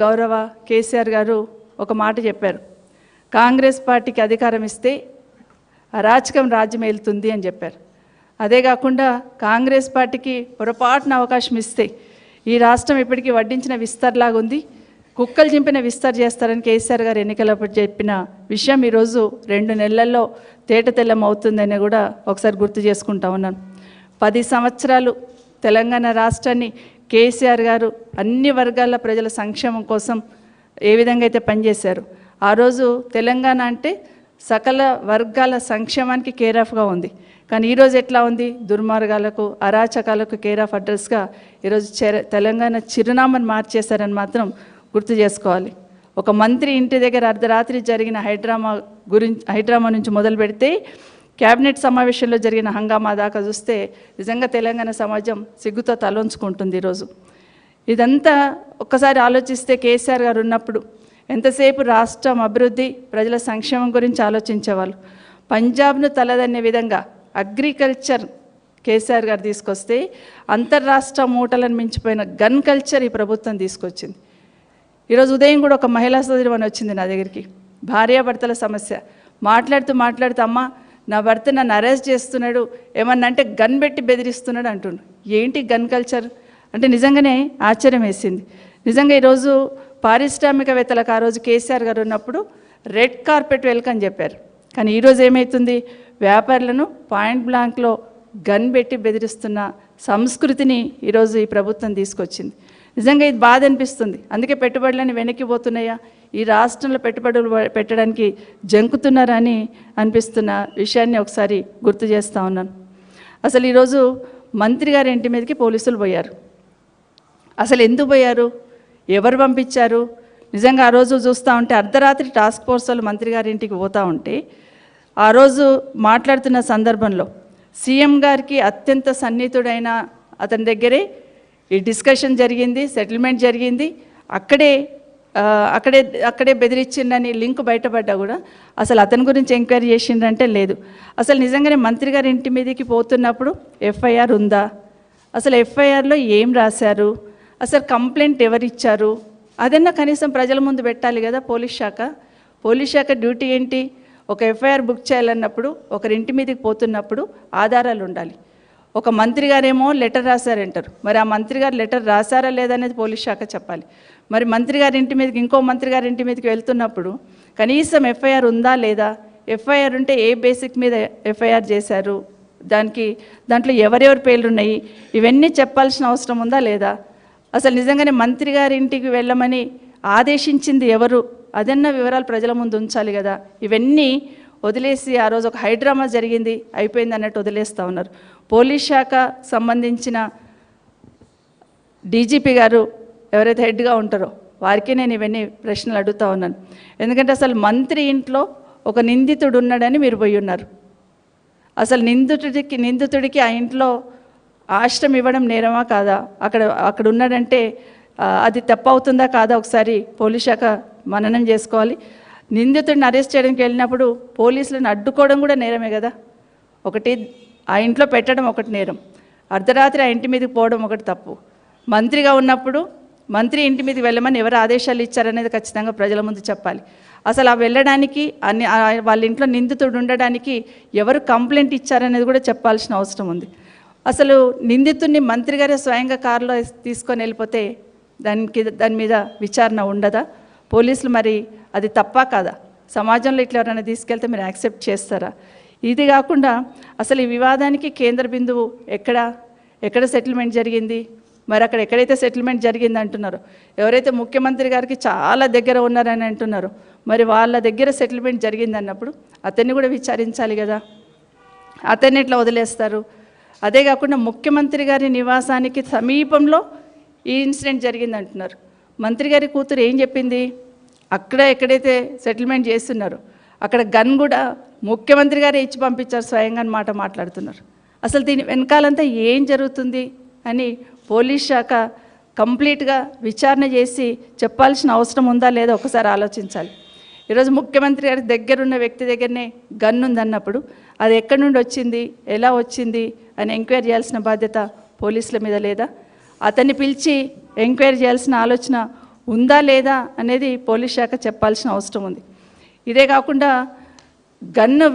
గౌరవ కేసీఆర్ గారు ఒక మాట చెప్పారు. కాంగ్రెస్ పార్టీకి అధికారం ఇస్తే అరాచకం రాజ్యం ఏలుతుంది అని చెప్పారు. అదే కాకుండా కాంగ్రెస్ పార్టీకి పొరపాటున అవకాశం ఇస్తే ఈ రాష్ట్రం ఇప్పటికీ వడ్డించిన విస్తర్లాగా ఉంది, కుక్కలు చింపిన విస్తర్ చేస్తారని కేసీఆర్ గారు ఎన్నికలప్పుడు చెప్పిన విషయం ఈరోజు 2 నెలల్లో తేటతెల్లం అవుతుందని కూడా ఒకసారి గుర్తు చేసుకుంటా ఉన్నాను. 10 సంవత్సరాలు తెలంగాణ రాష్ట్రాన్ని కేసీఆర్ గారు అన్ని వర్గాల ప్రజల సంక్షేమం కోసం ఏ విధంగా అయితే పనిచేశారు, ఆ రోజు తెలంగాణ అంటే సకల వర్గాల సంక్షేమానికి కేర్ ఆఫ్గా ఉంది. కానీ ఈరోజు ఎట్లా ఉంది? దుర్మార్గాలకు, అరాచకాలకు కేర్ ఆఫ్ అడ్రస్గా ఈరోజు తెలంగాణ చిరునామాను మార్చేశారని మాత్రం గుర్తు చేసుకోవాలి. ఒక మంత్రి ఇంటి దగ్గర అర్ధరాత్రి జరిగిన హైడ్రామా నుంచి మొదలు పెడితే క్యాబినెట్ సమావేశంలో జరిగిన హంగామా దాకా చూస్తే నిజంగా తెలంగాణ సమాజం సిగ్గుతో తలొంచుకుంటుంది. ఈరోజు ఇదంతా ఒక్కసారి ఆలోచిస్తే కేసీఆర్ గారు ఉన్నప్పుడు ఎంతసేపు రాష్ట్రం అభివృద్ధి, ప్రజల సంక్షేమం గురించి ఆలోచించేవాళ్ళు. పంజాబ్ను తలదన్నే విధంగా అగ్రికల్చర్ కేసీఆర్ గారు తీసుకొస్తే అంతర్రాష్ట్ర మూటలను మించిపోయిన గన్ కల్చర్ ఈ ప్రభుత్వం తీసుకొచ్చింది. ఈరోజు ఉదయం కూడా ఒక మహిళా సోదరి అని వచ్చింది నా దగ్గరికి, భార్యాభర్తల సమస్య మాట్లాడుతూ అమ్మ నా భర్త నన్ను అరెస్ట్ చేస్తున్నాడు, ఏమన్నా అంటే గన్ పెట్టి బెదిరిస్తున్నాడు అంటుండు. ఏంటి గన్ కల్చర్ అంటే నిజంగానే ఆశ్చర్యం వేసింది. నిజంగా ఈరోజు పారిశ్రామికవేత్తలకు ఆ రోజు కేసీఆర్ గారు ఉన్నప్పుడు రెడ్ కార్పెట్ వెల్కమ్ చెప్పారు. కానీ ఈరోజు ఏమవుతుంది? వ్యాపారులను పాయింట్ బ్లాంక్లో గన్ పెట్టి బెదిరిస్తున్న సంస్కృతిని ఈరోజు ఈ ప్రభుత్వం తీసుకొచ్చింది. నిజంగా ఇది బాధ అనిపిస్తుంది. అందుకే పెట్టుబడులని వెనక్కి పోతున్నాయా, ఈ రాష్ట్రంలో పెట్టుబడులు పెట్టడానికి జంకుతున్నారని అనిపిస్తున్న విషయాన్ని ఒకసారి గుర్తు చేస్తూ ఉన్నాను. అసలు ఈరోజు మంత్రి గారి ఇంటి మీదకి పోలీసులు పోయారు. అసలు ఎందుకు పోయారు? ఎవరు పంపించారు? నిజంగా ఆ రోజు చూస్తూ ఉంటే అర్ధరాత్రి టాస్క్ ఫోర్స్ వాళ్ళు మంత్రి గారి ఇంటికి పోతూ ఉంటే ఆ రోజు మాట్లాడుతున్న సందర్భంలో సీఎం గారికి అత్యంత సన్నిహితుడైన అతని దగ్గరే ఈ డిస్కషన్ జరిగింది, సెటిల్మెంట్ జరిగింది. అక్కడే బెదిరించిండని లింక్ బయటపడ్డా కూడా అసలు అతని గురించి ఎంక్వైరీ చేసిండంటే లేదు. అసలు నిజంగానే మంత్రి గారి ఇంటి మీదకి పోతున్నప్పుడు ఎఫ్ఐఆర్ ఉందా? అసలు ఎఫ్ఐఆర్లో ఏం రాశారు? అసలు కంప్లైంట్ ఎవరిచ్చారు? అదన్నా కనీసం ప్రజల ముందు పెట్టాలి కదా పోలీస్ శాఖ డ్యూటీ ఏంటి? ఒక ఎఫ్ఐఆర్ బుక్ చేయాలన్నప్పుడు, ఒకరింటి మీదకి పోతున్నప్పుడు ఆధారాలు ఉండాలి. ఒక మంత్రి గారేమో లెటర్ రాశారంటారు, మరి ఆ మంత్రి గారు లెటర్ రాశారా లేదనేది పోలీస్ శాఖ చెప్పాలి. మరి మంత్రి గారి ఇంటి మీదకి ఇంకో మంత్రి గారి ఇంటి మీదకి వెళ్తున్నప్పుడు కనీసం ఎఫ్ఐఆర్ ఉందా లేదా? ఎఫ్ఐఆర్ ఉంటే ఏ బేసిక్ మీద ఎఫ్ఐఆర్ చేశారు, దాంట్లో ఎవరెవరి పేర్లు ఉన్నాయి, ఇవన్నీ చెప్పాల్సిన అవసరం ఉందా లేదా? అసలు నిజంగానే మంత్రి గారి ఇంటికి వెళ్ళమని ఆదేశించింది ఎవరు? అదన్న వివరాలు ప్రజల ముందు ఉంచాలి కదా. ఇవన్నీ వదిలేసి ఆ రోజు ఒక హైడ్రామా జరిగింది, అయిపోయింది అన్నట్టు వదిలేస్తూ ఉన్నారు. పోలీస్ శాఖ సంబంధించిన డీజీపీ గారు ఎవరైతే హెడ్గా ఉంటారో వారికే నేను ఇవన్నీ ప్రశ్నలు అడుగుతూ ఉన్నాను. ఎందుకంటే అసలు మంత్రి ఇంట్లో ఒక నిందితుడు ఉన్నాడని మీరు పోయి ఉన్నారు. అసలు నిందితుడికి ఆ ఇంట్లో ఆశ్రయం ఇవ్వడం నేరమా కాదా? అక్కడ ఉన్నాడంటే అది తప్పు అవుతుందా కాదా? ఒకసారి పోలీస్ శాఖ మననం చేసుకోవాలి. నిందితుడిని అరెస్ట్ చేయడానికి వెళ్ళినప్పుడు పోలీసులను అడ్డుకోవడం కూడా నేరమే కదా. ఒకటి ఆ ఇంట్లో పెట్టడం ఒకటి నేరం, అర్ధరాత్రి ఆ ఇంటి మీదకి పోవడం ఒకటి తప్పు. మంత్రిగా ఉన్నప్పుడు మంత్రి ఇంటి మీదకి వెళ్ళమని ఎవరు ఆదేశాలు ఇచ్చారనేది ఖచ్చితంగా ప్రజల ముందు చెప్పాలి. అసలు ఆ వెళ్ళడానికి వాళ్ళ ఇంట్లో నిందితుడు ఉండడానికి ఎవరు కంప్లైంట్ ఇచ్చారనేది కూడా చెప్పాల్సిన అవసరం ఉంది. అసలు నిందితుడిని మంత్రి గారే స్వయంగా కారులో తీసుకొని వెళ్ళిపోతే దాని మీద విచారణ ఉండదా? పోలీసులు మరి అది తప్పా కాదా? సమాజంలో ఇట్లా ఎవరైనా తీసుకెళ్తే మీరు యాక్సెప్ట్ చేస్తారా? ఇది కాకుండా అసలు ఈ వివాదానికి కేంద్ర బిందువు ఎక్కడ సెటిల్మెంట్ జరిగింది? మరి అక్కడ ఎక్కడైతే సెటిల్మెంట్ జరిగింది అంటున్నారో, ఎవరైతే ముఖ్యమంత్రి గారికి చాలా దగ్గర ఉన్నారని అంటున్నారో, మరి వాళ్ళ దగ్గర సెటిల్మెంట్ జరిగింది అన్నప్పుడు అతన్ని కూడా విచారించాలి కదా. అతన్ని ఎట్లా వదిలేస్తారు? అదే కాకుండా ముఖ్యమంత్రి గారి నివాసానికి సమీపంలో ఈ ఇన్సిడెంట్ జరిగింది అంటున్నారు. మంత్రి గారి కూతురు ఏం చెప్పింది? ఎక్కడైతే సెటిల్మెంట్ చేస్తున్నారో అక్కడ గన్ కూడా ముఖ్యమంత్రి గారే ఇచ్చి పంపించారు స్వయంగా మాట మాట్లాడుతున్నారు. అసలు దీని వెనకాలంతా ఏం జరుగుతుంది అని పోలీస్ శాఖ కంప్లీట్గా విచారణ చేసి చెప్పాల్సిన అవసరం ఉందా లేదా ఒకసారి ఆలోచించాలి. ఈరోజు ముఖ్యమంత్రి గారి దగ్గరున్న వ్యక్తి దగ్గరనే గన్ ఉందన్నప్పుడు అది ఎక్కడి నుండి వచ్చింది, ఎలా వచ్చింది అని ఎంక్వైరీ చేయాల్సిన బాధ్యత పోలీసుల మీద లేదా? అతన్ని పిలిచి ఎంక్వైరీ చేయాల్సిన ఆలోచన ఉందా లేదా అనేది పోలీస్ శాఖ చెప్పాల్సిన అవసరం ఉంది. ఇదే కాకుండా గన్ను